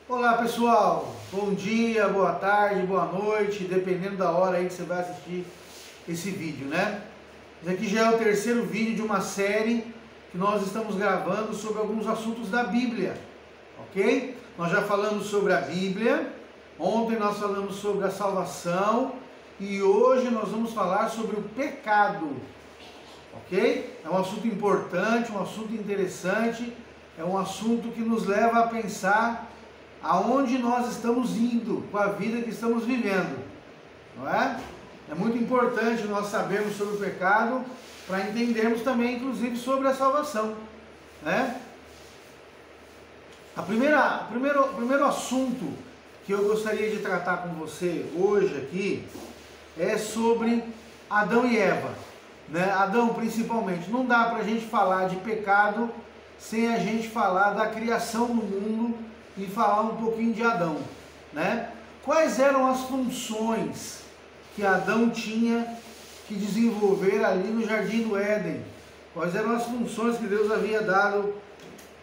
Olá pessoal, bom dia, boa tarde, boa noite, dependendo da hora aí que você vai assistir esse vídeo, né? Esse aqui já é o terceiro vídeo de uma série que nós estamos gravando sobre alguns assuntos da Bíblia, ok? Nós já falamos sobre a Bíblia, ontem nós falamos sobre a salvação e hoje nós vamos falar sobre o pecado, ok? É um assunto importante, um assunto interessante, é um assunto que nos leva a pensar aonde nós estamos indo com a vida que estamos vivendo, não é? É muito importante nós sabermos sobre o pecado para entendermos também, inclusive, sobre a salvação, né? O primeiro assunto que eu gostaria de tratar com você hoje aqui é sobre Adão e Eva, né? Adão principalmente. Não dá para a gente falar de pecado sem a gente falar da criação do mundo e falar um pouquinho de Adão, né? Quais eram as funções que Adão tinha que desenvolver ali no Jardim do Éden? Quais eram as funções que Deus havia dado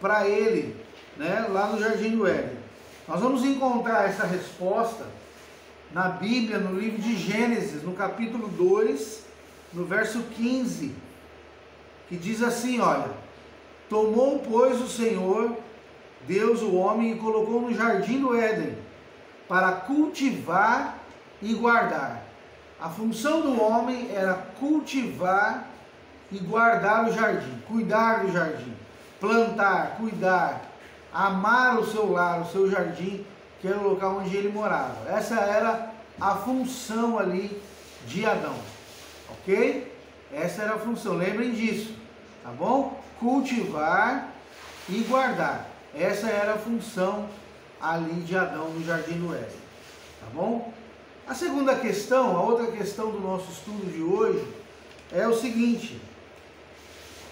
para ele, né, lá no Jardim do Éden? Nós vamos encontrar essa resposta na Bíblia, no livro de Gênesis, no capítulo 2, no verso 15, que diz assim, olha: tomou, pois, o Senhor Deus o homem e colocou no jardim do Éden para cultivar e guardar. A função do homem era cultivar e guardar o jardim, cuidar do jardim, plantar, cuidar, amar o seu lar, o seu jardim, que era o local onde ele morava. Essa era a função ali de Adão, ok? Essa era a função, lembrem disso, tá bom? Cultivar e guardar. Essa era a função ali de Adão no Jardim do Éden, tá bom? A segunda questão, a outra questão do nosso estudo de hoje é o seguinte: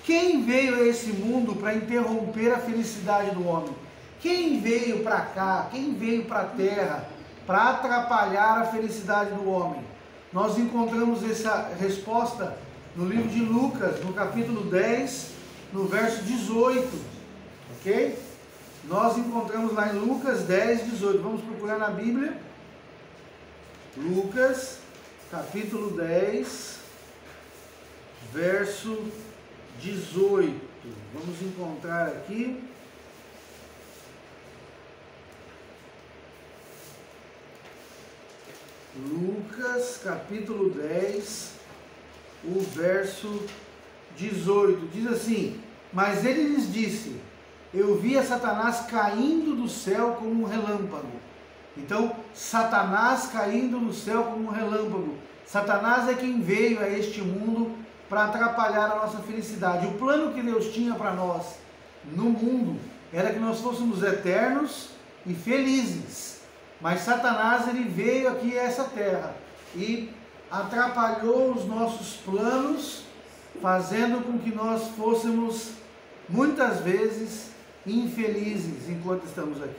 quem veio a esse mundo para interromper a felicidade do homem? Quem veio para cá, quem veio para a terra para atrapalhar a felicidade do homem? Nós encontramos essa resposta no livro de Lucas, no capítulo 10, no verso 18, ok? Nós encontramos lá em Lucas 10, 18. Vamos procurar na Bíblia. Lucas, capítulo 10, verso 18. Vamos encontrar aqui. Lucas, capítulo 10, o verso 18. Diz assim: mas ele lhes disse: eu via Satanás caindo do céu como um relâmpago. Então, Satanás caindo do céu como um relâmpago. Satanás é quem veio a este mundo para atrapalhar a nossa felicidade. O plano que Deus tinha para nós no mundo era que nós fôssemos eternos e felizes. Mas Satanás, ele veio aqui a essa terra e atrapalhou os nossos planos, fazendo com que nós fôssemos muitas vezes infelizes enquanto estamos aqui.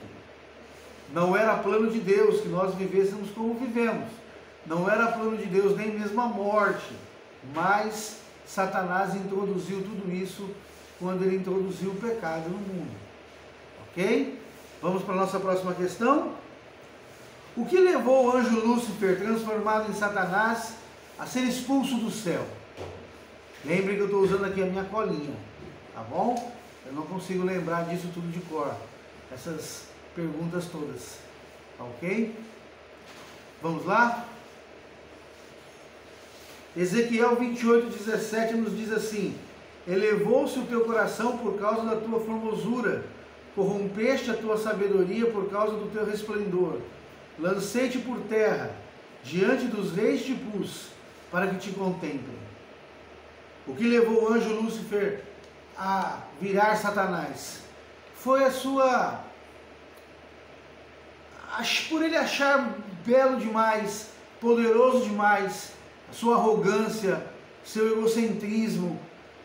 Não era plano de Deus que nós vivêssemos como vivemos. Não era plano de Deus nem mesmo a morte. Mas Satanás introduziu tudo isso quando ele introduziu o pecado no mundo. Ok? Vamos para a nossa próxima questão. O que levou o anjo Lúcifer, transformado em Satanás, a ser expulso do céu? Lembre que eu estou usando aqui a minha colinha, tá bom? Eu não consigo lembrar disso tudo de cor, essas perguntas todas, ok? Vamos lá? Ezequiel 28, 17 nos diz assim: elevou-se o teu coração por causa da tua formosura, corrompeste a tua sabedoria por causa do teu resplendor. Lancei-te por terra, diante dos reis te pus, para que te contemplem. O que levou o anjo Lúcifer a virar Satanás? Foi por ele achar belo demais, poderoso demais, a sua arrogância, seu egocentrismo.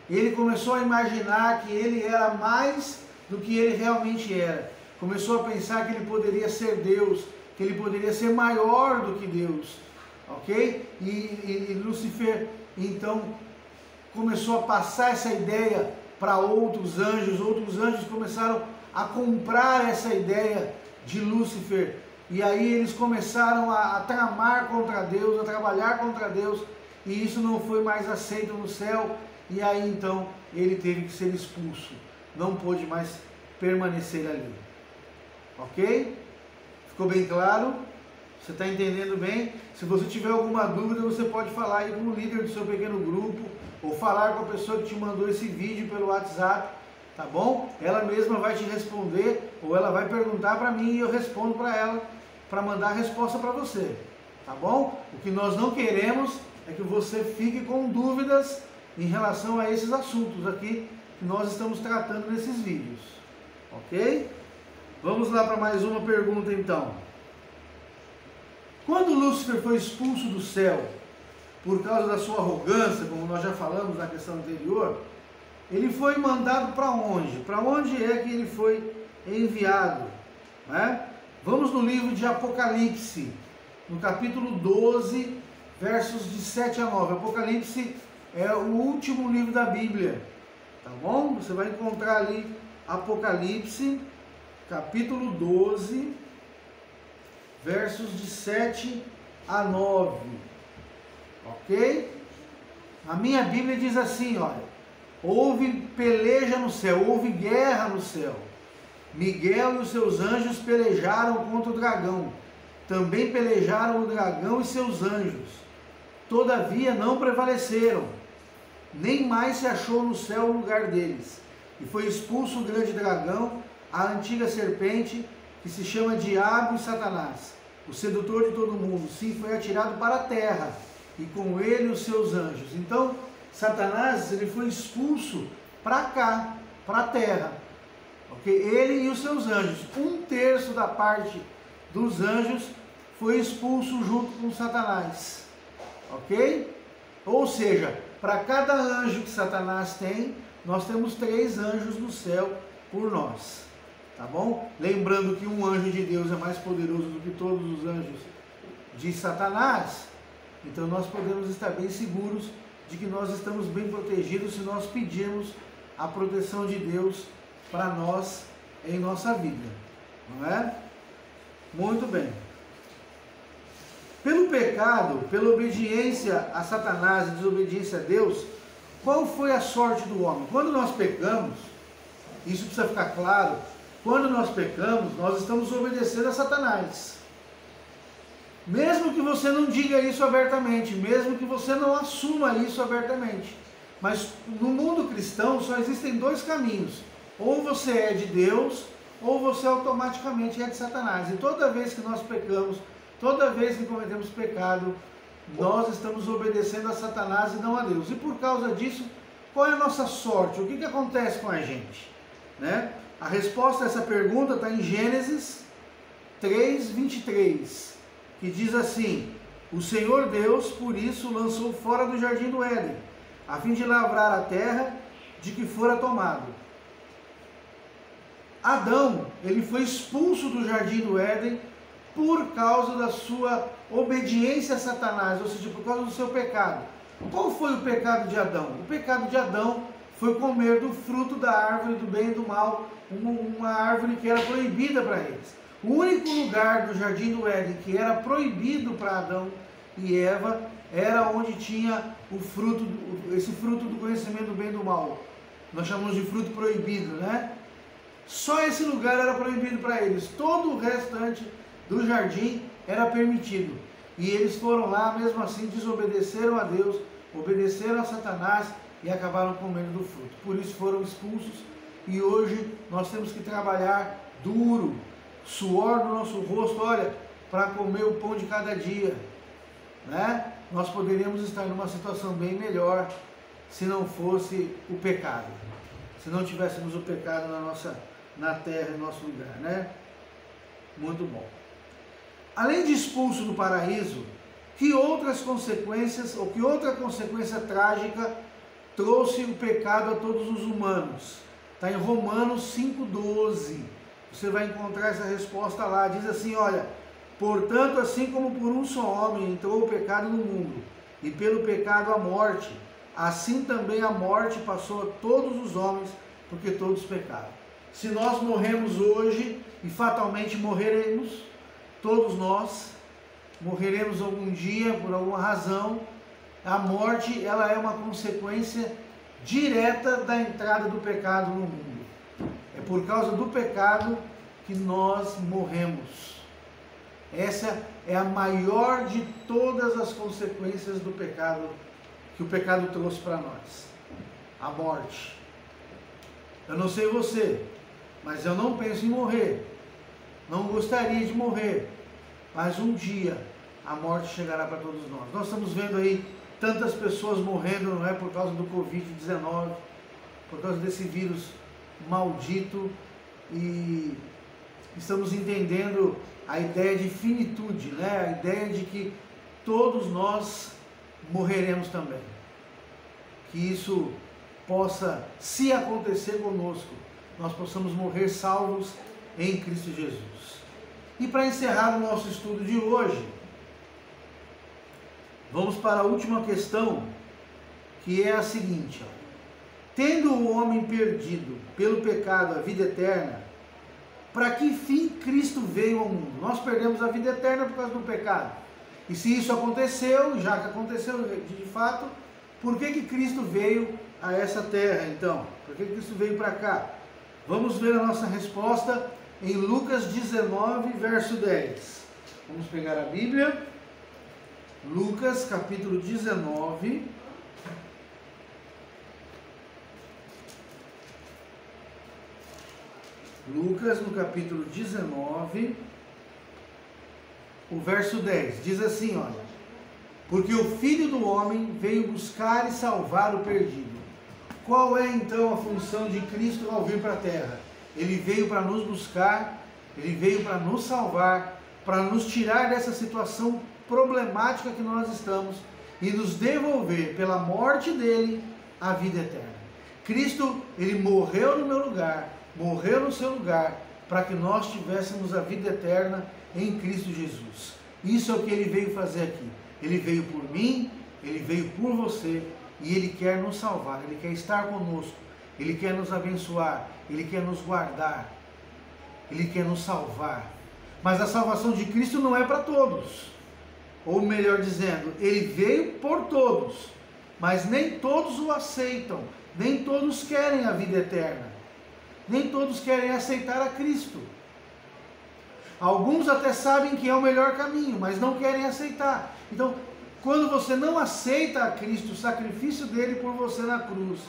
Ele começou a imaginar que ele era mais do que ele realmente era. Começou a pensar que ele poderia ser Deus, que ele poderia ser maior do que Deus, ok? E Lúcifer, então, começou a passar essa ideia para outros anjos começaram a comprar essa ideia de Lúcifer. E aí eles começaram a tramar contra Deus, a trabalhar contra Deus, e isso não foi mais aceito no céu, e aí então ele teve que ser expulso, não pôde mais permanecer ali. Ok? Ficou bem claro? Você está entendendo bem? Se você tiver alguma dúvida, você pode falar aí com o líder do seu pequeno grupo, ou falar com a pessoa que te mandou esse vídeo pelo WhatsApp, tá bom? Ela mesma vai te responder, ou ela vai perguntar para mim e eu respondo para ela, para mandar a resposta para você, tá bom? O que nós não queremos é que você fique com dúvidas em relação a esses assuntos aqui que nós estamos tratando nesses vídeos, ok? Vamos lá para mais uma pergunta então. Quando Lúcifer foi expulso do céu por causa da sua arrogância, como nós já falamos na questão anterior, ele foi mandado para onde? Para onde é que ele foi enviado? Né? Vamos no livro de Apocalipse, no capítulo 12, versos de 7 a 9. Apocalipse é o último livro da Bíblia, tá bom? Você vai encontrar ali Apocalipse, capítulo 12, versos de 7 a 9, ok? A minha Bíblia diz assim, olha: houve peleja no céu, houve guerra no céu. Miguel e os seus anjos pelejaram contra o dragão. Também pelejaram o dragão e seus anjos. Todavia não prevaleceram. Nem mais se achou no céu o lugar deles. E foi expulso o grande dragão, a antiga serpente, que se chama Diabo e Satanás, o sedutor de todo mundo. Sim, foi atirado para a terra, e com ele os seus anjos. Então, Satanás, ele foi expulso para cá, para a terra. Okay? Ele e os seus anjos. 1/3 da parte dos anjos foi expulso junto com Satanás. Ok? Ou seja, para cada anjo que Satanás tem, nós temos 3 anjos no céu por nós. Tá bom? Lembrando que um anjo de Deus é mais poderoso do que todos os anjos de Satanás. Então nós podemos estar bem seguros de que nós estamos bem protegidos se nós pedirmos a proteção de Deus para nós em nossa vida. Não é? Muito bem. Pelo pecado, pela obediência a Satanás e desobediência a Deus, qual foi a sorte do homem? Quando nós pecamos, isso precisa ficar claro, quando nós pecamos, nós estamos obedecendo a Satanás. Mesmo que você não diga isso abertamente, mesmo que você não assuma isso abertamente. Mas no mundo cristão só existem 2 caminhos. Ou você é de Deus, ou você automaticamente é de Satanás. E toda vez que nós pecamos, toda vez que cometemos pecado, nós estamos obedecendo a Satanás e não a Deus. E por causa disso, qual é a nossa sorte? O que acontece com a gente? Né? A resposta a essa pergunta está em Gênesis 3:23, que diz assim: o Senhor Deus, por isso, o lançou fora do jardim do Éden, a fim de lavrar a terra de que fora tomado. Adão, ele foi expulso do jardim do Éden por causa da sua obediência a Satanás, ou seja, por causa do seu pecado. Qual foi o pecado de Adão? O pecado de Adão foi comer do fruto da árvore do bem e do mal, uma árvore que era proibida para eles. O único lugar do jardim do Éden que era proibido para Adão e Eva era onde tinha o fruto, esse fruto do conhecimento do bem e do mal. Nós chamamos de fruto proibido, né? Só esse lugar era proibido para eles. Todo o restante do jardim era permitido. E eles foram lá, mesmo assim, desobedeceram a Deus, obedeceram a Satanás e acabaram comendo do fruto. Por isso foram expulsos. E hoje nós temos que trabalhar duro, suor no nosso rosto, olha, para comer o pão de cada dia, né? Nós poderíamos estar numa situação bem melhor se não fosse o pecado, se não tivéssemos o pecado na terra, em nosso lugar, né? Muito bom. Além de expulso do paraíso, que outras consequências, ou que outra consequência trágica trouxe o pecado a todos os humanos? Está em Romanos 5:12. Você vai encontrar essa resposta lá. Diz assim, olha: portanto, assim como por um só homem entrou o pecado no mundo, e pelo pecado a morte, assim também a morte passou a todos os homens, porque todos pecaram. Se nós morremos hoje, e fatalmente morreremos, todos nós morreremos algum dia por alguma razão, a morte ela é uma consequência direta da entrada do pecado no mundo. É por causa do pecado que nós morremos. Essa é a maior de todas as consequências do pecado, que o pecado trouxe para nós. A morte. Eu não sei você, mas eu não penso em morrer. Não gostaria de morrer. Mas um dia a morte chegará para todos nós. Nós estamos vendo aí tantas pessoas morrendo, não é por causa do Covid-19, por causa desse vírus maldito, e estamos entendendo a ideia de finitude, né? A ideia de que todos nós morreremos também. Que isso possa, se acontecer conosco, nós possamos morrer salvos em Cristo Jesus. E para encerrar o nosso estudo de hoje, vamos para a última questão, que é a seguinte: tendo o homem perdido pelo pecado a vida eterna, para que fim Cristo veio ao mundo? Nós perdemos a vida eterna por causa do pecado. E se isso aconteceu, já que aconteceu de fato, por que Cristo veio a essa terra então? Por que Cristo veio para cá? Vamos ver a nossa resposta em Lucas 19, verso 10. Vamos pegar a Bíblia. Lucas capítulo 19. Lucas no capítulo 19, o verso 10, diz assim, olha: porque o Filho do Homem veio buscar e salvar o perdido. Qual é então a função de Cristo ao vir para a terra? Ele veio para nos buscar, ele veio para nos salvar, para nos tirar dessa situação problemática que nós estamos e nos devolver pela morte dele a vida eterna. Cristo, ele morreu no meu lugar, morreu no seu lugar, para que nós tivéssemos a vida eterna em Cristo Jesus. Isso é o que ele veio fazer aqui. Ele veio por mim, ele veio por você, e ele quer nos salvar, ele quer estar conosco, ele quer nos abençoar, ele quer nos guardar, ele quer nos salvar. Mas a salvação de Cristo não é para todos. Ou melhor dizendo, ele veio por todos, mas nem todos o aceitam, nem todos querem a vida eterna, nem todos querem aceitar a Cristo. Alguns até sabem que é o melhor caminho, mas não querem aceitar. Então, quando você não aceita a Cristo, o sacrifício dele por você na cruz,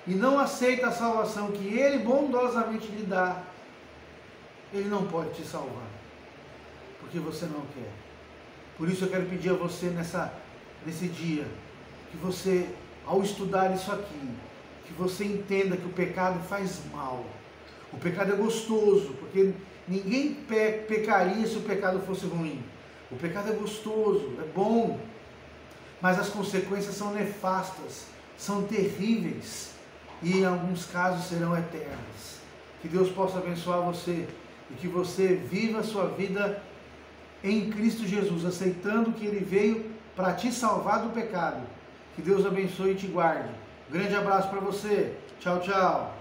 e não aceita a salvação que ele bondosamente lhe dá, ele não pode te salvar, porque você não quer. Por isso eu quero pedir a você nesse dia, que você, ao estudar isso aqui, que você entenda que o pecado faz mal. O pecado é gostoso, porque ninguém pecaria se o pecado fosse ruim. O pecado é gostoso, é bom, mas as consequências são nefastas, são terríveis, e em alguns casos serão eternas. Que Deus possa abençoar você, e que você viva a sua vida em Cristo Jesus, aceitando que ele veio para te salvar do pecado. Que Deus abençoe e te guarde. Grande abraço para você. Tchau, tchau.